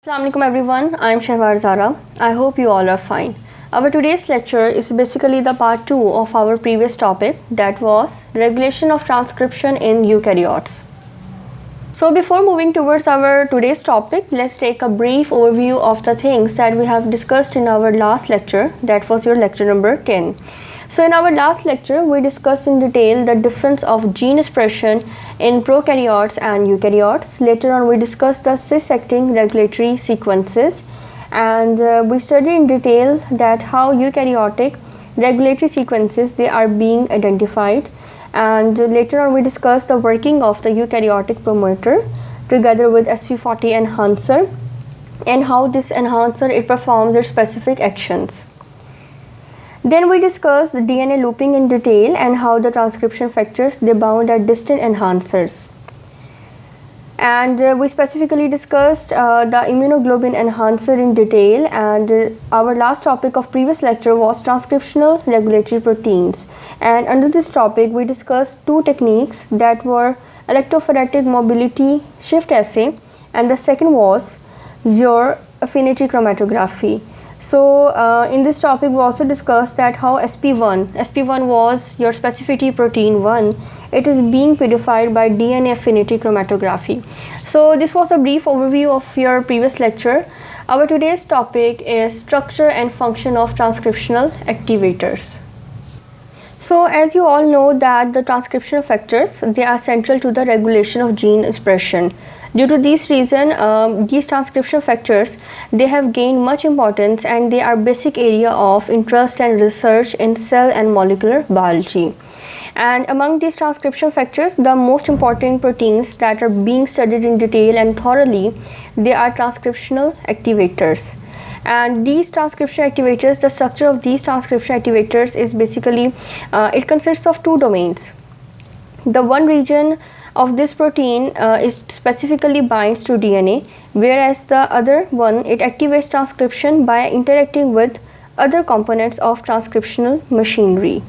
Assalamualaikum everyone, I am Shahwar Zara. I hope you all are fine. Our today's lecture is basically the part 2 of our previous topic, that was regulation of transcription in eukaryotes. So before moving towards our today's topic, let's take a brief overview of the things that we have discussed in our last lecture, that was your lecture number 10. So in our last lecture, we discussed in detail the difference of gene expression in prokaryotes and eukaryotes. Later on, we discussed the cis-acting regulatory sequences, and we studied in detail that how eukaryotic regulatory sequences they are being identified. And later on, we discussed the working of the eukaryotic promoter together with SP40 enhancer and how this enhancer it performs its specific actions. Then we discussed the DNA looping in detail and how the transcription factors they bound at distant enhancers. And we specifically discussed the immunoglobulin enhancer in detail, and our last topic of previous lecture was transcriptional regulatory proteins. And under this topic we discussed two techniques, that were electrophoretic mobility shift assay, and the second was your affinity chromatography. So in this topic we also discussed that how SP1 was your specificity protein 1, it is being purified by DNA affinity chromatography. So this was a brief overview of your previous lecture. Our today's topic is structure and function of transcriptional activators. So as you all know that the transcription factors they are central to the regulation of gene expression. Due to this reason, these transcription factors they have gained much importance, and they are basic area of interest and research in cell and molecular biology. And among these transcription factors, the most important proteins that are being studied in detail and thoroughly, they are transcriptional activators. And these transcription activators, the structure of these transcription activators is basically it consists of two domains. The one region of this protein is specifically binds to DNA, whereas the other one it activates transcription by interacting with other components of transcriptional machinery.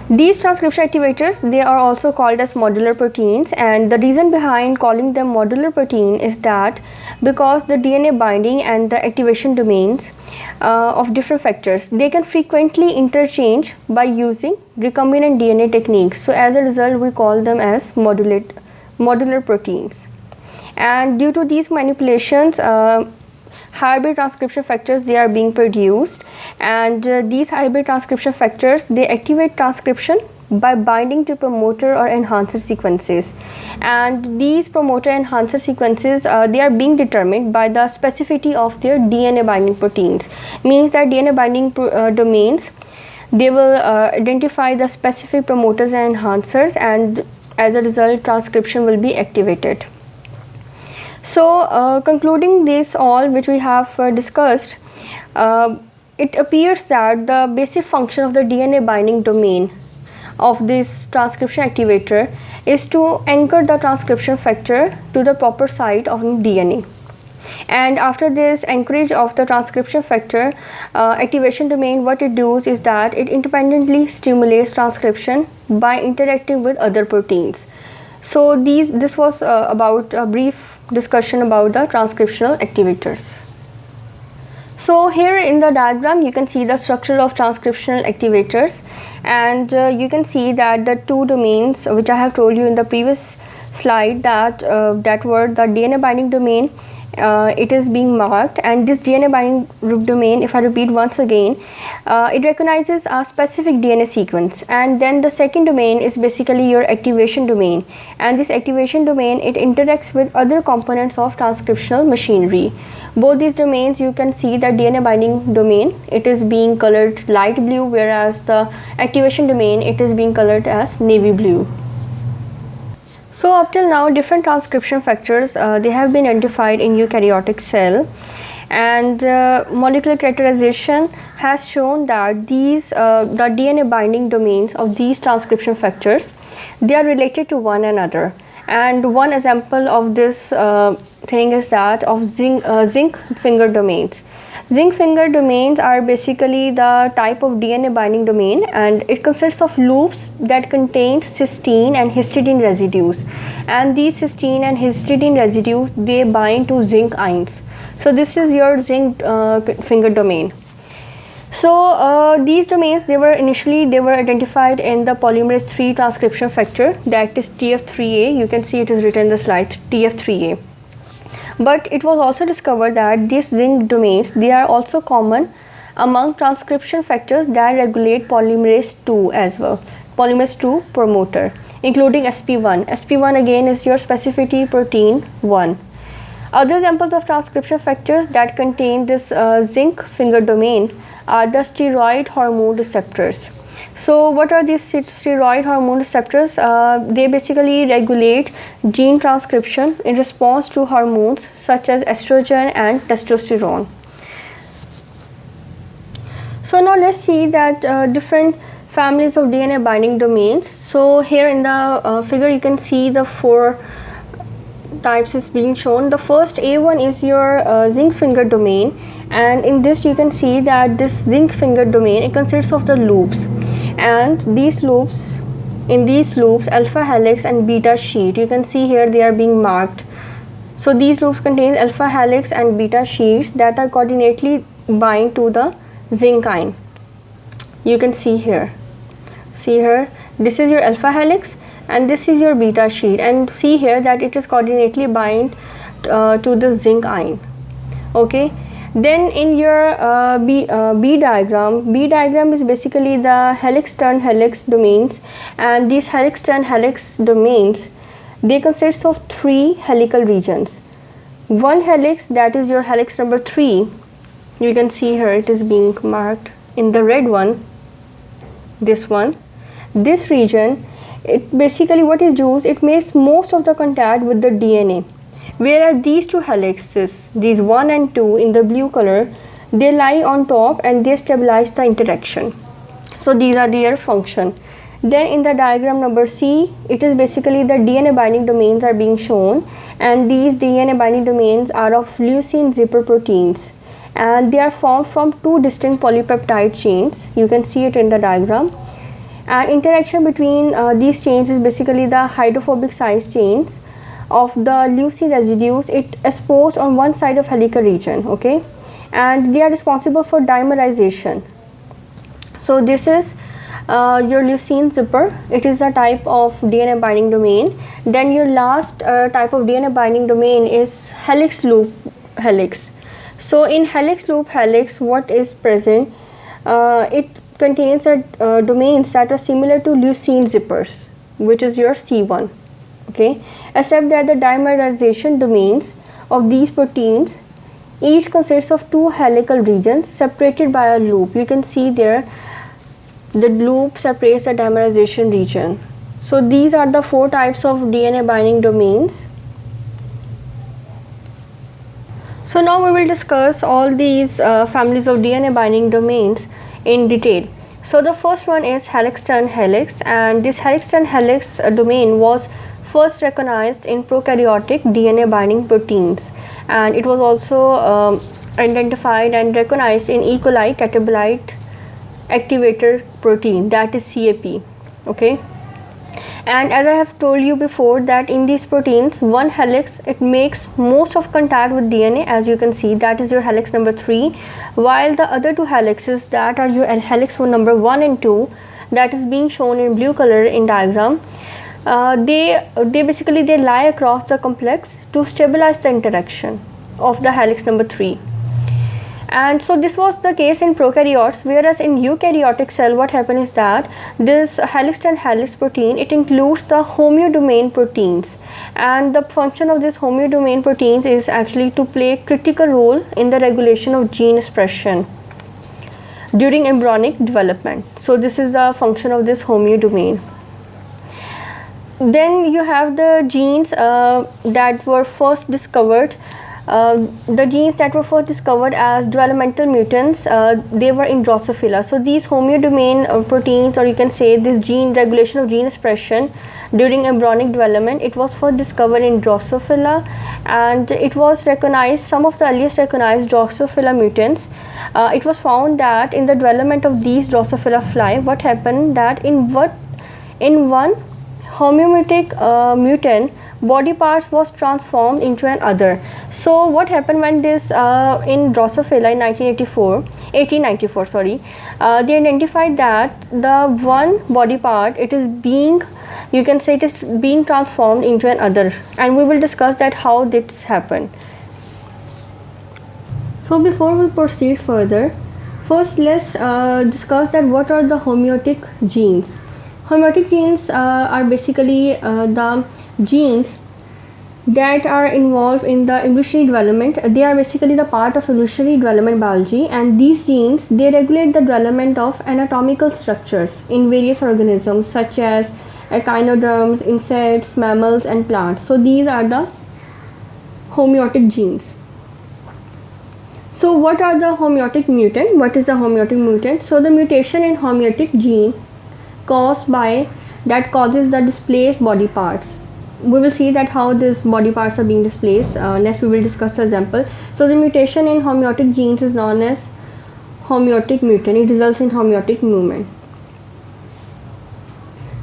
These transcription activators they are also called as modular proteins, and the reason behind calling them modular protein is that because the DNA binding and the activation domains of different factors they can frequently interchange by using recombinant DNA techniques. So as a result we call them as modular proteins, and due to these manipulations hybrid transcription factors they are being produced, and these hybrid transcription factors they activate transcription by binding to promoter or enhancer sequences, and these promoter enhancer sequences they are being determined by the specificity of their DNA binding proteins. Means that DNA binding domains they will identify the specific promoters and enhancers, and as a result transcription will be activated. So concluding this all which we have discussed, it appears that the basic function of the DNA binding domain of this transcription activator is to anchor the transcription factor to the proper site of DNA. And after this anchorage of the transcription factor activation domain, what it does is that it independently stimulates transcription by interacting with other proteins. So this was about a brief discussion about the transcriptional activators. So here in the diagram you can see the structure of transcriptional activators, and you can see that the two domains which I have told you in the previous slide that were the DNA binding domain it is being marked, and this DNA binding domain, if I repeat once again, it recognizes a specific DNA sequence, and then the second domain is basically your activation domain, and this activation domain it interacts with other components of transcriptional machinery. Both these domains you can see the DNA binding domain it is being colored light blue, whereas the activation domain it is being colored as navy blue. So up till now different transcription factors they have been identified in eukaryotic cell, and molecular characterization has shown that these the DNA binding domains of these transcription factors they are related to one another. And one example of this thing is that of zinc finger domains. Zinc finger domains are basically the type of DNA binding domain, and it consists of loops that contain cysteine and histidine residues, and these cysteine and histidine residues, they bind to zinc ions. So this is your zinc finger domain. So these domains, they were identified in the polymerase 3 transcription factor, that is TF3A. You can see it is written in the slides, TF3A. But it was also discovered that these zinc domains, they are also common among transcription factors that regulate polymerase 2 as well, polymerase 2 promoter, including SP1. SP1 again is your specificity protein 1. Other examples of transcription factors that contain this zinc finger domain are the steroid hormone receptors. So what are these steroid hormone receptors? They basically regulate gene transcription in response to hormones such as estrogen and testosterone. So now let's see that different families of DNA binding domains. So here in the figure you can see the 4 types is being shown. The first A1 is your zinc finger domain, and in this you can see that this zinc finger domain, it consists of the loops, and these loops, in these loops alpha helix and beta sheet, you can see here they are being marked. So these loops contain alpha helix and beta sheets that are coordinately bind to the zinc ion. You can see here, this is your alpha helix and this is your beta sheet, and see here that it is coordinately bind to the zinc ion. Okay, then in your B diagram is basically the helix turn helix domains, and these helix turn helix domains, they consist of 3 helical regions. One helix, that is your helix number 3, you can see here it is being marked in the red one, this one. This region, it basically what it does, it makes most of the contact with the DNA, whereas these 2 helices, these 1 and 2 in the blue color, they lie on top and they stabilize the interaction. So these are their function. Then in the diagram number C, it is basically the DNA binding domains are being shown, and these DNA binding domains are of leucine zipper proteins, and they are formed from 2 distinct polypeptide chains. You can see it in the diagram. And interaction between these chains is basically the hydrophobic size chains of the leucine residues. It exposed on one side of helical region, okay, and they are responsible for dimerization. So this is your leucine zipper. It is a type of DNA binding domain. Then your last type of DNA binding domain is helix loop helix. So in helix loop helix, what is present? It contains domains that are similar to leucine zippers, which is your C1, okay, except that the dimerization domains of these proteins each consists of 2 helical regions separated by a loop. You can see there the loop separates the dimerization region. So these are the 4 types of DNA binding domains. So now we will discuss all these families of DNA binding domains in detail. So the first one is helix turn helix, and this helix turn helix domain was first recognized in prokaryotic DNA binding proteins, and it was also identified and recognized in E. coli catabolite activator protein, that is CAP, okay. And as I have told you before that in these proteins, one helix, it makes most of contact with DNA, as you can see, that is your helix number 3, while the other 2 helixes, that are your helix number 1 and 2, that is being shown in blue color in diagram, they basically they lie across the complex to stabilize the interaction of the helix number 3. And so this was the case in prokaryotes, whereas in eukaryotic cell what happens is that this helix turn helix protein, it includes the homeodomain proteins, and the function of this homeodomain proteins is actually to play a critical role in the regulation of gene expression during embryonic development. So this is the function of this homeodomain. Then you have the genes that were first discovered the genes that were first discovered as developmental mutants, they were in Drosophila. So these homeodomain proteins, or you can say this gene regulation of gene expression during embryonic development, it was first discovered in Drosophila, and it was recognized, some of the earliest recognized Drosophila mutants. It was found that in the development of these Drosophila fly, what happened that in one homeomorphic mutant, body parts was transformed into another. So what happened when this in Drosophila in 1894, sorry, they identified that the one body part, it is being, you can say, it is being transformed into another, and we will discuss that how this happened. So before we proceed further, first let's discuss that what are the homeotic genes. Homeotic genes are basically the genes that are involved in the evolutionary development. They are basically the part of evolutionary development biology, and these genes, they regulate the development of anatomical structures in various organisms such as echinoderms, insects, mammals and plants. So these are the homeotic genes. So what are the homeotic mutant? What is the homeotic mutant? So the mutation in homeotic gene caused by that causes the displaced body parts. We will see that how these body parts are being displaced. Next we will discuss the example. So the mutation in homeotic genes is known as homeotic mutant. It results in homeotic movement.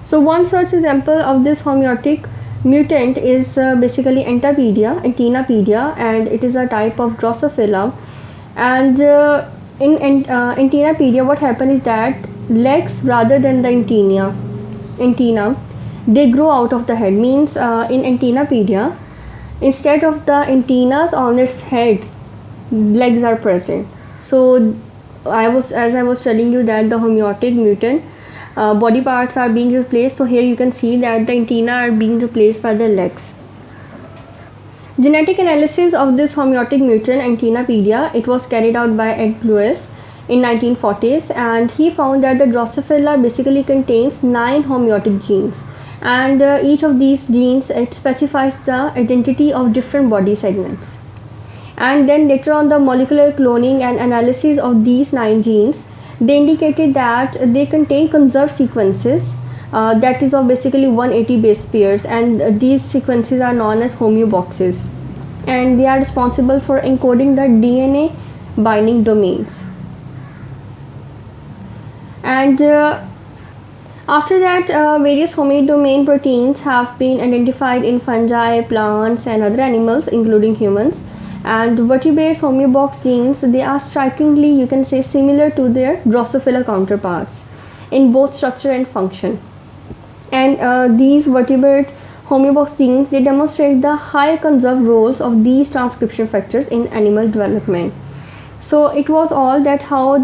So one such example of this homeotic mutant is basically Entenapedia, and it is a type of Drosophila. And in Entenapedia, what happened is that legs rather than the antenna, they grow out of the head. Means in Entenapedia, instead of the antennas on its head, legs are present. So as I was telling you that the homeotic mutant body parts are being replaced. So here you can see that the antenna are being replaced by the legs. Genetic analysis of this homeotic mutant Entenapedia, it was carried out by Ed Lewis in 1940s, and he found that the Drosophila basically contains 9 homeotic genes, and each of these genes, it specifies the identity of different body segments. And then later on, the molecular cloning and analysis of these 9 genes, they indicated that they contain conserved sequences that is of basically 180 base pairs, and these sequences are known as homeoboxes, and they are responsible for encoding the DNA binding domains. And after that, various homeodomain proteins have been identified in fungi, plants and other animals including humans. And vertebrates homeobox genes, they are strikingly, you can say, similar to their Drosophila counterparts in both structure and function. And these vertebrate homeobox genes, they demonstrate the high conserved roles of these transcription factors in animal development. So it was all that how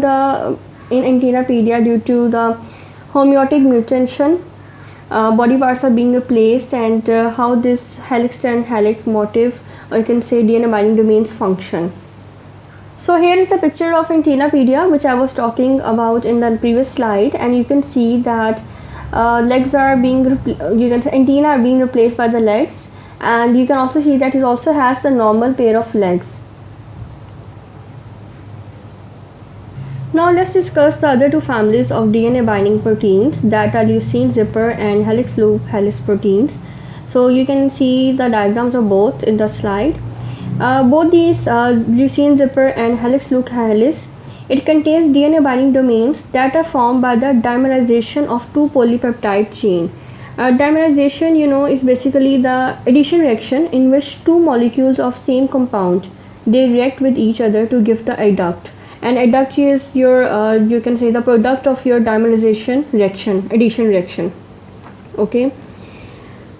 in Entenapedia, due to the homeotic mutation, body parts are being replaced, and how this helix and helix motif, or you can say DNA binding domains, function. So here is the picture of Entenapedia, which I was talking about in the previous slide, and you can see that legs are being antenna are being replaced by the legs, and you can also see that it also has the normal pair of legs. Now let's discuss the other two families of DNA binding proteins, that are leucine zipper and helix loop helix proteins. So you can see the diagrams of both in the slide. Both these leucine zipper and helix loop helix, it contains DNA binding domains that are formed by the dimerization of two polypeptide chain. Dimerization, is basically the addition reaction in which two molecules of same compound, they react with each other to give the adduct. And adduct is your you can say the product of your dimerization reaction, addition reaction. Okay.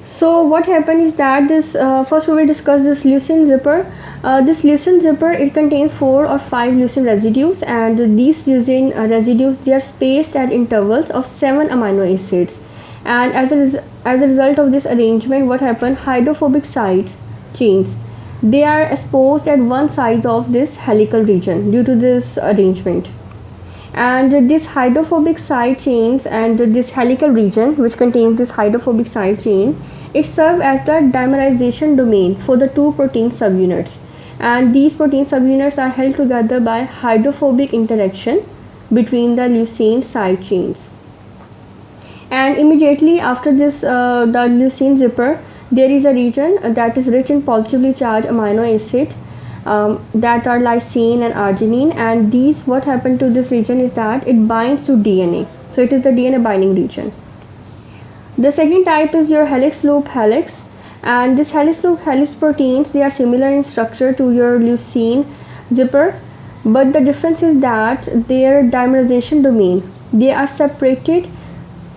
So what happened is that this first we will discuss this leucine zipper. This leucine zipper, it contains 4 or 5 leucine residues, and these leucine residues, they are spaced at intervals of 7 amino acids. And as a result of this arrangement, what happened? Hydrophobic side chains, they are exposed at one side of this helical region due to this arrangement. And this hydrophobic side chains and this helical region, which contains this hydrophobic side chain, it serves as the dimerization domain for the two protein subunits. and these protein subunits are held together by hydrophobic interaction between the leucine side chains. And immediately after this, the leucine zipper, there is a region that is rich in positively charged amino acid that are lysine and arginine, and these, what happened to this region is that it binds to DNA. So it is the DNA binding region. The second type is your helix loop helix, and this helix loop helix proteins, they are similar in structure to your leucine zipper, but the difference is that their dimerization domain, they are separated.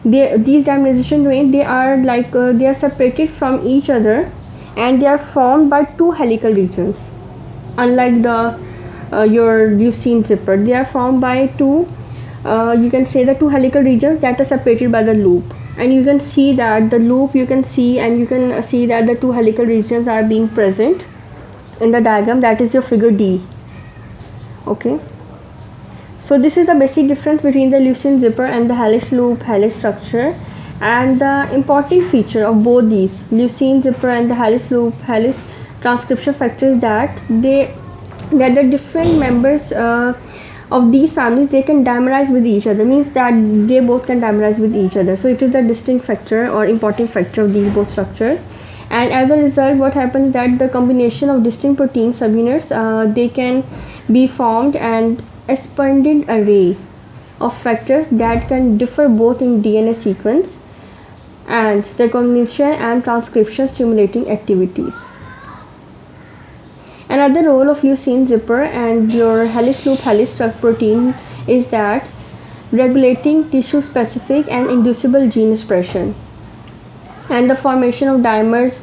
These dimerization domain, they are like they are separated from each other, and they are formed by two helical regions. Unlike the your leucine zipper, they are formed by two, you can say, the two helical regions that are separated by the loop. And you can see that the loop, you can see, and you can see that the two helical regions are being present in the diagram. That is your figure D. Okay. So this is the basic difference between the leucine zipper and the helix loop helix structure. And the important feature of both these leucine zipper and the helix loop helix transcription factors is that the different members of these families, they can dimerize with each other, means that they both can dimerize with each other. So it is the distinct factor or important factor of these both structures. And as a result, what happens is that the combination of distinct protein subunits, they can be formed and expanded array of factors that can differ both in DNA sequence and recognition and transcription stimulating activities. Another role of leucine zipper and your helix loop helix protein is that regulating tissue specific and inducible gene expression and the formation of dimers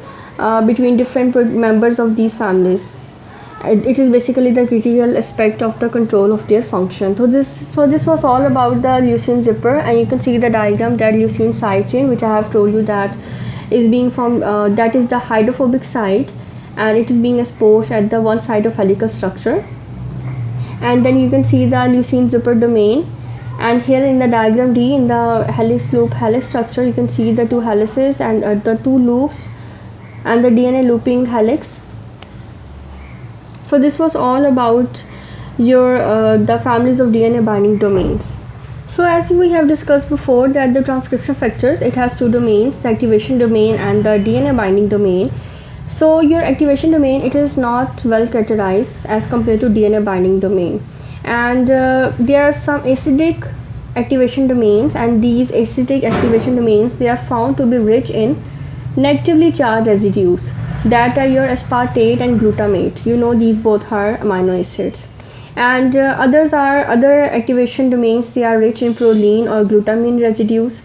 between different members of these families. It is basically the critical aspect of the control of their function. So this was all about the leucine zipper, and you can see the diagram that leucine side chain, which I have told you that is being formed, that is the hydrophobic site, and it is being exposed at the one side of helical structure. And then you can see the leucine zipper domain, and here in the diagram D, in the helix loop helix structure, you can see the two helices and the two loops and the DNA looping helix. So this was all about your the families of DNA binding domains. So as we have discussed before, that the transcription factors, it has two domains, the activation domain and the DNA binding domain. So your activation domain, it is not well characterized as compared to DNA binding domain, and there are some acidic activation domains, and these acidic activation domains, they are found to be rich in negatively charged residues that are your aspartate and glutamate. You know, these both are amino acids. And other activation domains, they are rich in proline or glutamine residues.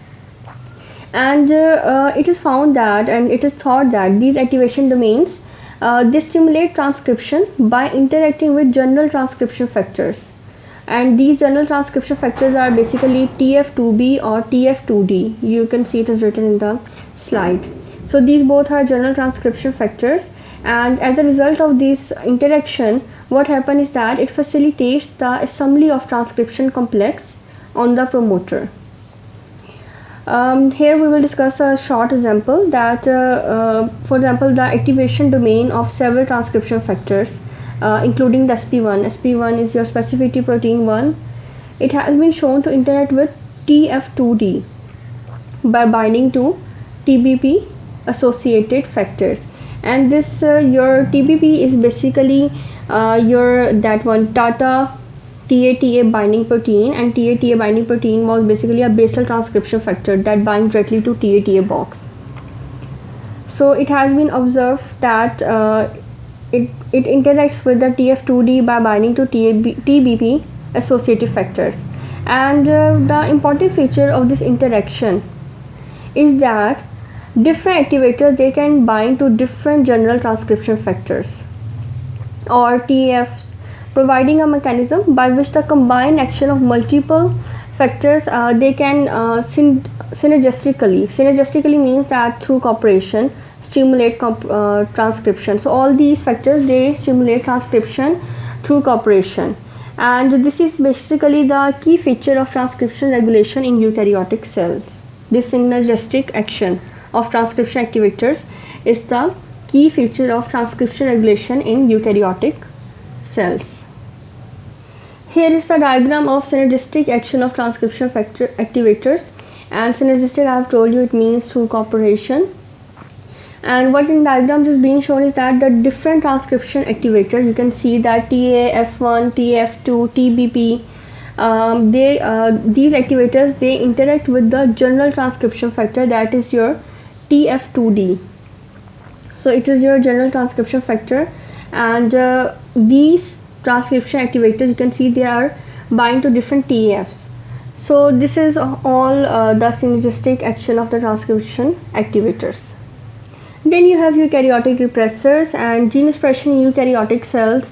And it is found that, and it is thought that these activation domains, they stimulate transcription by interacting with general transcription factors. And these general transcription factors are basically TF2B or TF2D. You can see it is written in the slide. So these both are general transcription factors, and as a result of this interaction, what happens is that it facilitates the assembly of transcription complex on the promoter. Here we will discuss a short example that for example, the activation domain of several transcription factors, including the SP1. SP1 is your specificity protein 1. It has been shown to interact with TF2D by binding to TBP associated factors. And this your TBP is basically your that one TATA binding protein, and TATA binding protein was basically a basal transcription factor that binds directly to TATA box. So it has been observed that it interacts with the TF2D by binding to TBP associative factors. And the important feature of this interaction is that different activators, they can bind to different general transcription factors or TFs, providing a mechanism by which the combined action of multiple factors, they can synergistically means that through cooperation stimulate transcription. So all these factors, they stimulate transcription through cooperation, and this is basically the key feature of transcription regulation in eukaryotic cells. This synergistic action of transcription activators is the key feature of transcription regulation in eukaryotic cells. Here is the diagram of synergistic action of transcription factor activators. And synergistic, I have told you, it means through cooperation. And what in diagrams is being shown is that the different transcription activators, you can see that TAF1, TF2, TBP, these activators, they interact with the general transcription factor, that is your TF2D. So it is your general transcription factor, and these transcription activators, you can see they are bind to different TAFs. So this is all the synergistic action of the transcription activators. Then you have eukaryotic repressors, and gene expression in eukaryotic cells,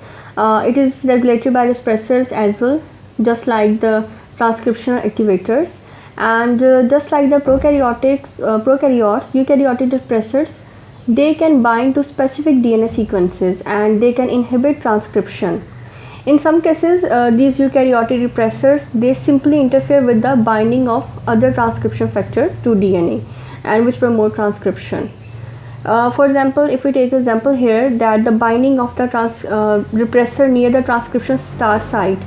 it is regulated by repressors as well, just like the transcriptional activators. And just like the prokaryotes, eukaryotic repressors, they can bind to specific DNA sequences and they can inhibit transcription. In some cases, these eukaryotic repressors, they simply interfere with the binding of other transcription factors to DNA and which promote transcription. For example, if we take example here, that the binding of the repressor near the transcription start site,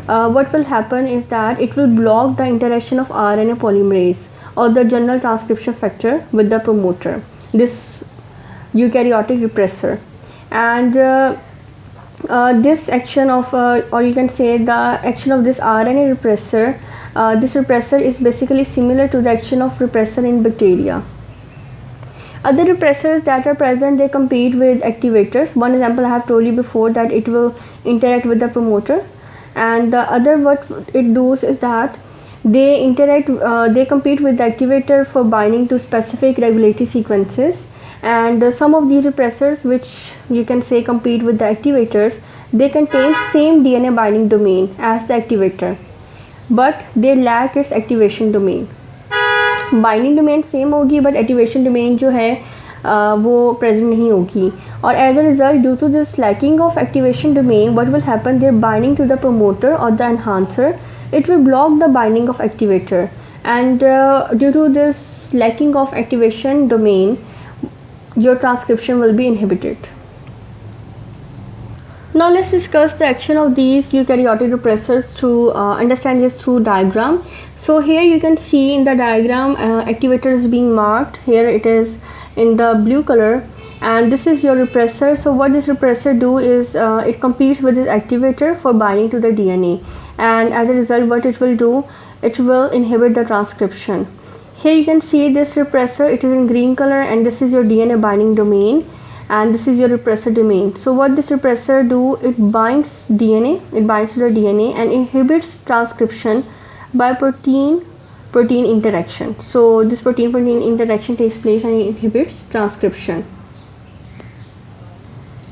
what will happen is that it will block the interaction of RNA polymerase or the general transcription factor with the promoter, this eukaryotic repressor. And this action of, or you can say the action of this RNA repressor, this repressor is basically similar to the action of repressor in bacteria. Other repressors that are present, they compete with activators. One example I have told you before, that it will interact with the promoter, and the other what it does is that they compete with the activator for binding to specific regulatory sequences. And some of these repressors, which you can say compete with the activators, they contain same DNA binding domain as the activator, but they lack its activation domain. Binding domain same होगी but activation domain जो है वो present नहीं होगी, और as a result due to this lacking of activation domain what will happen, there binding to the promoter और the enhancer, it will block the binding of activator, and due to this lacking of activation domain, your transcription will be inhibited. Now let's discuss the action of these eukaryotic repressors to understand this through diagram. So here you can see in the diagram activator is being marked. Here it is in the blue color, and this is your repressor. So what this repressor do is it competes with this activator for binding to the DNA, and as a result what it will do, it will inhibit the transcription. Here you can see this repressor, it is in green color, and this is your DNA binding domain, and this is your repressor domain. So what this repressor do, it binds DNA, it binds to the DNA and inhibits transcription by protein interaction. So this protein interaction takes place and it inhibits transcription.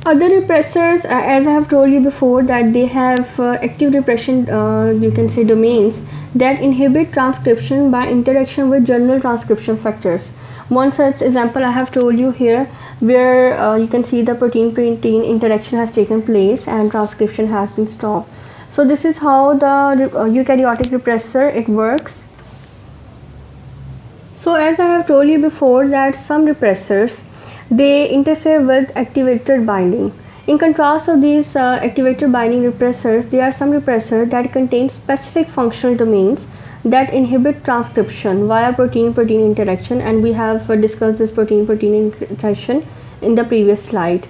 Other repressors, as I have told you before, that they have active repression, you can say domains that inhibit transcription by interaction with general transcription factors. One such example I have told you here, where you can see the protein interaction has taken place and transcription has been stopped. So this is how the eukaryotic repressor it works. So as I have told you before, that some repressors, they interfere with activator binding. In contrast of these activator binding repressors, there are some repressors that contain specific functional domains that inhibit transcription via protein interaction, and we have discussed this protein interaction in the previous slide.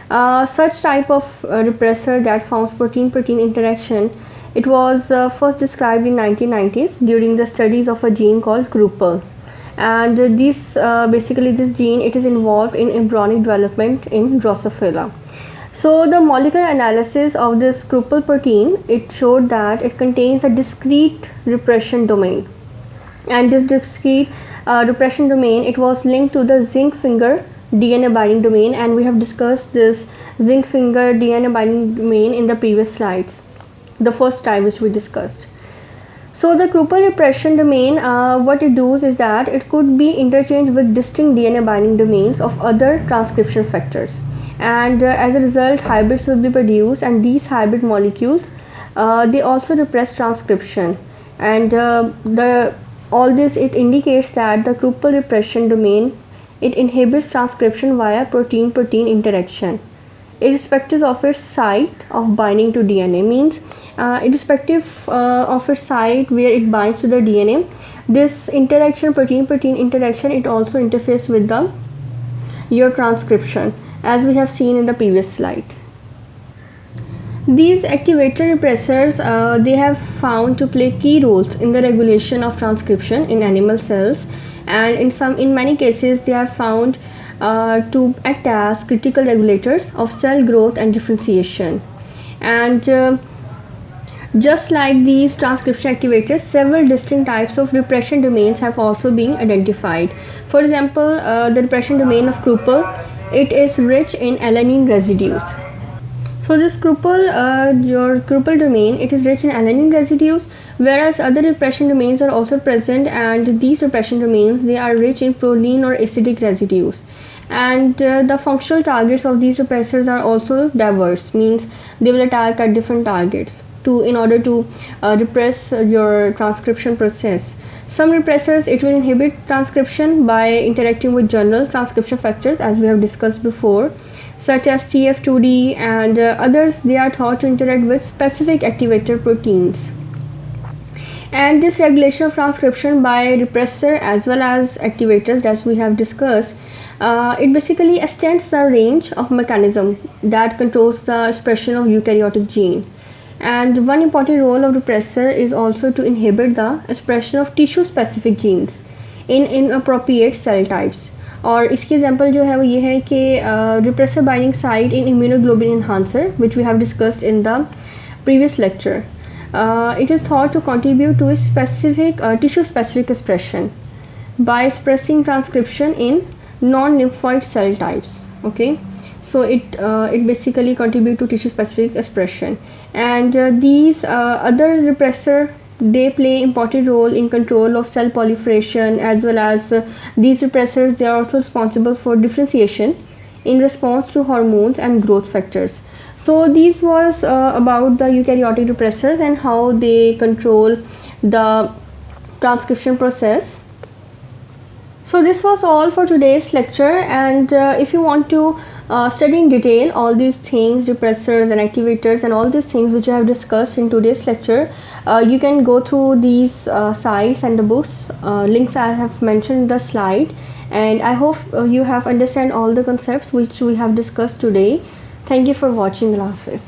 Such type of repressor that forms protein interaction, it was first described in 1990s during the studies of a gene called Kruppel, and basically this gene, it is involved in embryonic development in Drosophila. So the molecular analysis of this Kruppel protein, it showed that it contains a discrete repression domain, and this discrete repression domain, it was linked to the zinc finger DNA binding domain, and we have discussed this zinc finger DNA binding domain in the previous slides, the first time which we discussed. So the Kruppel repression domain, what it does is that it could be interchanged with distinct DNA binding domains of other transcription factors, and as a result hybrids will be produced, and these hybrid molecules they also repress transcription, and all this, it indicates that the Kruppel repression domain, it inhibits transcription via protein interaction, irrespective of its site of binding to DNA. Means irrespective of its site where it binds to the DNA, this interaction, protein-protein interaction, it also interferes with the your transcription, as we have seen in the previous slide. These activator repressors, they have found to play key roles in the regulation of transcription in animal cells, and in many cases they are found to act as critical regulators of cell growth and differentiation. And just like these transcription activators, several distinct types of repression domains have also been identified. For example, the repression domain of Kruppel, it is rich in alanine residues. So this your Kruppel domain, it is rich in alanine residues, whereas other repression domains are also present, and these repression domains, they are rich in proline or acidic residues. And the functional targets of these repressors are also diverse, means they will attack at different targets in order to repress your transcription process. Some repressors, it will inhibit transcription by interacting with general transcription factors, as we have discussed before, such as TF2D, and others, they are thought to interact with specific activator proteins. And this regulation of transcription by repressor as well as activators, as we have discussed, it basically extends the range of mechanism that controls the expression of eukaryotic gene. And one important role of repressor is also to inhibit the expression of tissue specific genes in inappropriate cell types. और इसकी example जो है वो ये है कि repressor binding site in immunoglobulin enhancer, which we have discussed in the previous lecture. It is thought to contribute to a specific tissue specific expression by suppressing transcription in non-lymphoid cell types. Okay, so it basically contribute to tissue specific expression, and these other repressor, they play important role in control of cell proliferation, as well as these repressors, they are also responsible for differentiation in response to hormones and growth factors. So this was about the eukaryotic repressors and how they control the transcription process. So this was all for today's lecture, and if you want to study in detail all these things, repressors and activators and all these things which I have discussed in today's lecture, you can go through these sites and the books, links I have mentioned in the slide, and I hope you have understand all the concepts which we have discussed today. Thank you for watching. Allah Hafiz.